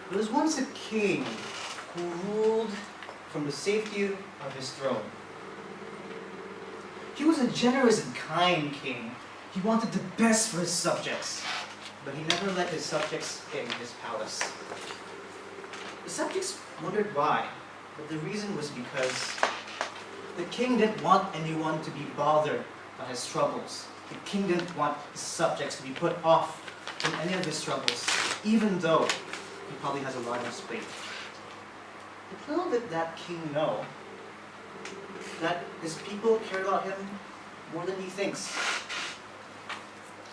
There was once a king who ruled from the safety of his throne. He was a generous and kind king. He wanted the best for his subjects, but he never let his subjects in his palace. The subjects wondered why, but the reason was because the king didn't want anyone to be bothered by his troubles. The king didn't want his subjects to be put off from any of his troubles, even though he probably has a lot on his plate. But little did that king know that his people care about him more than he thinks.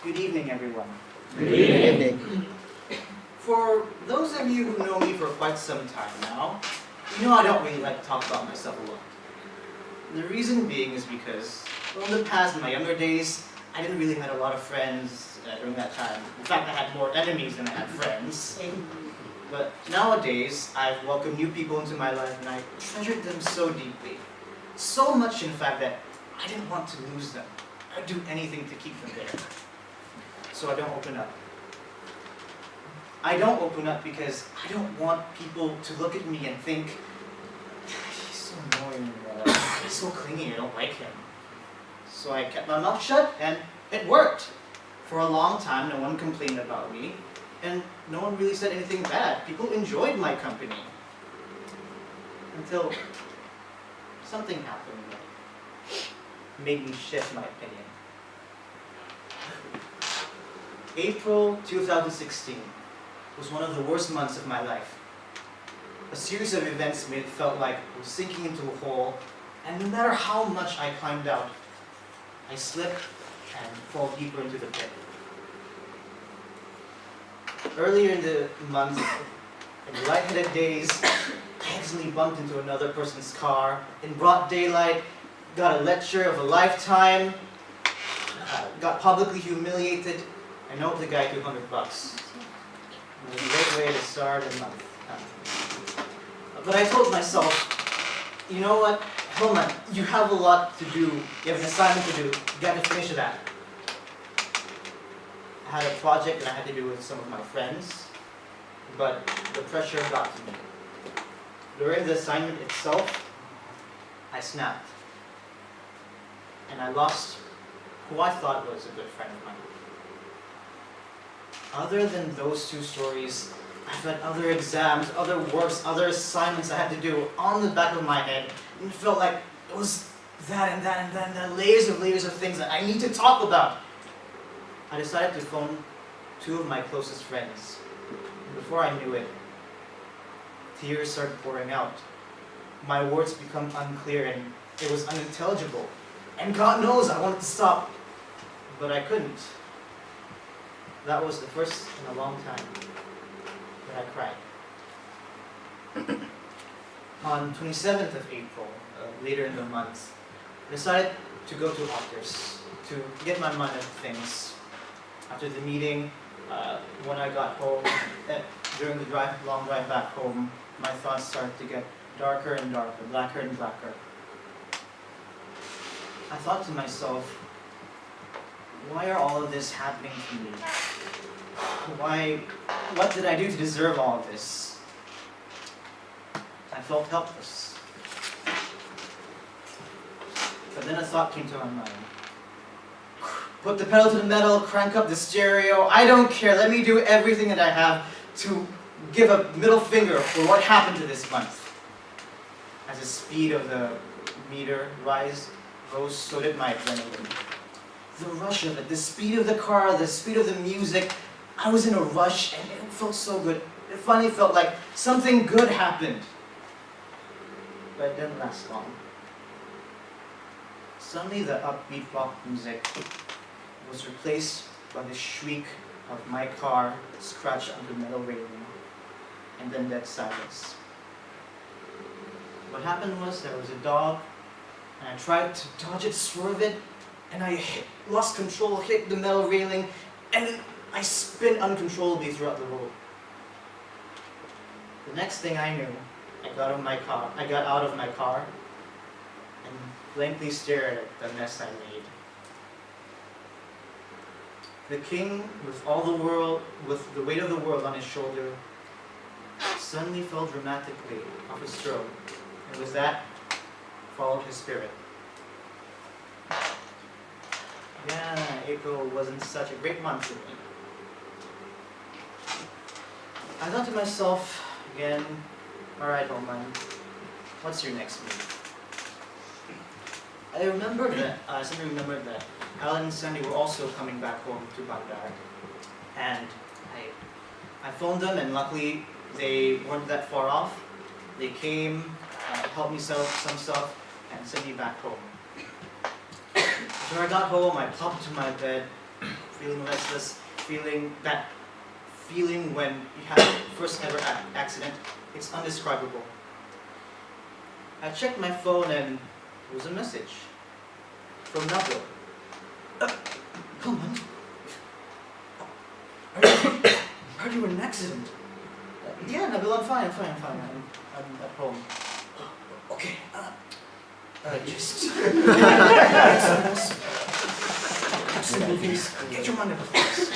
Good evening, everyone. Good evening. For those of you who know me for quite some time now, you know I don't really like to talk about myself a lot. The reason being is because, well, in the past, in my younger days, I didn't really have a lot of friends during that time. In fact, I had more enemies than I had friends. But nowadays, I've welcomed new people into my life and I treasured them so deeply. So much, in fact, that I didn't want to lose them. I'd do anything to keep them there. So I don't open up. I don't open up because I don't want people to look at me and think, he's so annoying, he's so clingy, I don't like him. So I kept my mouth shut and it worked. For a long time, no one complained about me. And no one really said anything bad. People enjoyed my company. Until something happened that made me shift my opinion. April 2016 was one of the worst months of my life. A series of events made it felt like I was sinking into a hole, and no matter how much I climbed out, I slip and fall deeper into the pit. Earlier in the month, in lightheaded days, I accidentally bumped into another person's car in broad daylight, got a lecture of a lifetime, got publicly humiliated, and owed the guy $200. It was a great way to start a month. But I told myself, you know what, Hilman, you have a lot to do, you have an assignment to do, you got to finish that. I had a project that I had to do with some of my friends, but the pressure got to me. During the assignment itself, I snapped. And I lost who I thought was a good friend of mine. Other than those two stories, I've had other exams, other works, other assignments I had to do on the back of my head. And it felt like it was that and that and that and that, layers of things that I need to talk about. I decided to phone two of my closest friends. And before I knew it, tears started pouring out. My words became unclear and it was unintelligible. And God knows I wanted to stop, but I couldn't. That was the first in a long time that I cried. On 27th of April, later in the month, I decided to go to Otters to get my mind on things. After the meeting, when I got home, during the long drive back home, my thoughts started to get darker and darker, blacker and blacker. I thought to myself, why are all of this happening to me? What did I do to deserve all of this? I felt helpless. But then a thought came to my mind. Put the pedal to the metal, crank up the stereo, I don't care, let me do everything that I have to give a middle finger for what happened to this month. As the speed of the meter rose, so did my adrenaline. The rush of it, the speed of the car, the speed of the music, I was in a rush and it felt so good. It finally felt like something good happened. But it didn't last long. Suddenly the upbeat rock music was replaced by the shriek of my car scratched onto the metal railing, and then dead silence. What happened was there was a dog, and I tried to dodge it, swerve it, and I lost control, hit the metal railing, and then I spin uncontrollably throughout the road. The next thing I knew, I got out of my car and blankly stared at the mess I made. The king, with the weight of the world on his shoulder, suddenly fell dramatically off his throne, and with that followed his spirit. Yeah, April wasn't such a great month for me. I thought to myself again, alright Hilman, what's your next move? I suddenly remembered that Alan and Sandy were also coming back home to Baghdad. And I phoned them, and luckily they weren't that far off. They came, helped me sell some stuff, and sent me back home. When I got home, I popped into my bed, feeling restless, feeling when you have your first ever accident. It's indescribable. I checked my phone, and it was a message from Nabil. Hilman, heard you were in an accident. Yeah, Nabil, I'm fine. I'm at home. Okay. Just some movies. Get your mind out of place.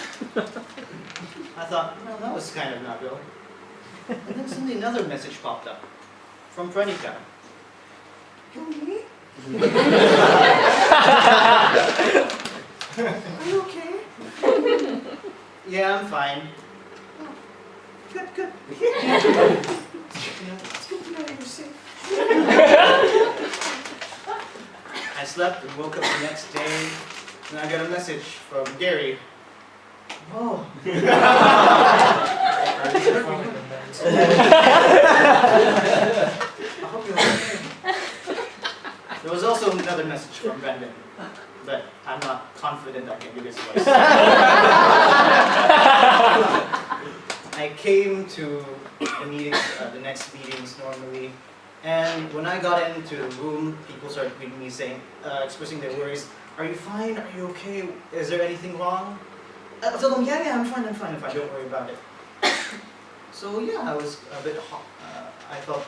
I thought, well, that was kind of Nabil. And then suddenly another message popped up from Pranika. Hilmi? Are you okay? Yeah, I'm fine. Oh, good. It's good to know you're safe. I slept and woke up the next day, and I got a message from Gary. Oh. I hope you're okay. There was also another message from Brendan, but I'm not confident I can do his voice. I came to the meetings, the next meetings normally, and when I got into the room, people started greeting me saying, expressing their worries. Are you fine? Are you okay? Is there anything wrong? I told them, yeah, I'm fine, don't worry about it. So yeah, I was a bit hot. I felt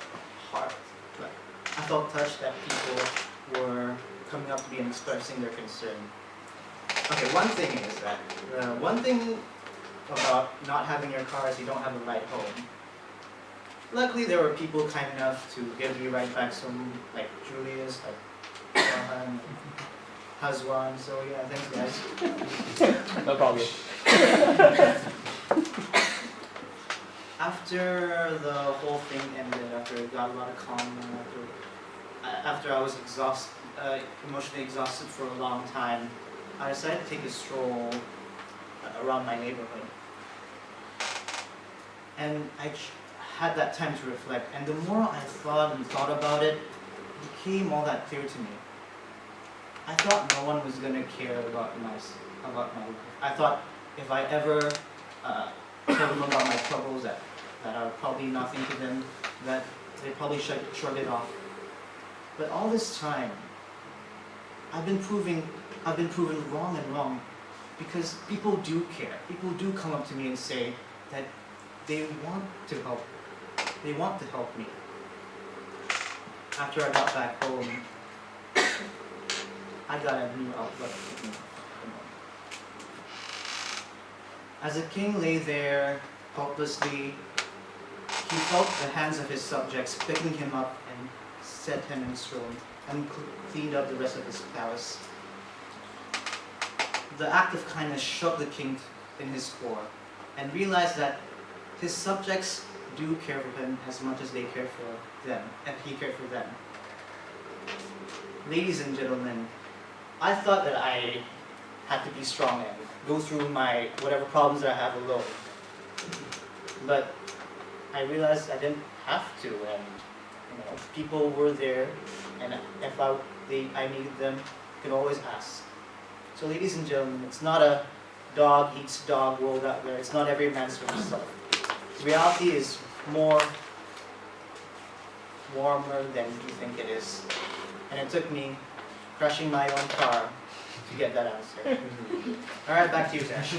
hard, but I felt touched that people were coming up to me and expressing their concern. Okay, one thing is that, one thing about not having your car is you don't have a ride home. Luckily, there were people kind enough to give me ride back, like Julius, like Johan, Hazwan, so yeah, thanks guys. No problem. After the whole thing ended, after it got a lot of calm, after I was emotionally exhausted for a long time, I decided to take a stroll around my neighborhood. And I had that time to reflect, and the more I thought about it, it became all that clear to me. I thought no one was going to care about my life. I thought if I ever told them about my troubles that are probably nothing to them, that they probably shrugged it off. But all this time, I've been proven wrong, because people do care. People do come up to me and say that they want to help. They want to help me. After I got back home, I got a new outlook. As the king lay there helplessly, he felt the hands of his subjects picking him up and set him in his throne, and cleaned up the rest of his palace. The act of kindness shook the king in his core, and realized that his subjects do care for him as much as they care for them, and he cared for them. Ladies and gentlemen, I thought that I had to be strong and go through my whatever problems that I have alone. But I realized I didn't have to, and people were there, and if I needed them, I could always ask. So ladies and gentlemen, it's not a dog eats dog world out there. It's not every man's for himself. Reality is more warmer than you think it is. And it took me crashing my own car to get that answer. Alright, back to you, Zash.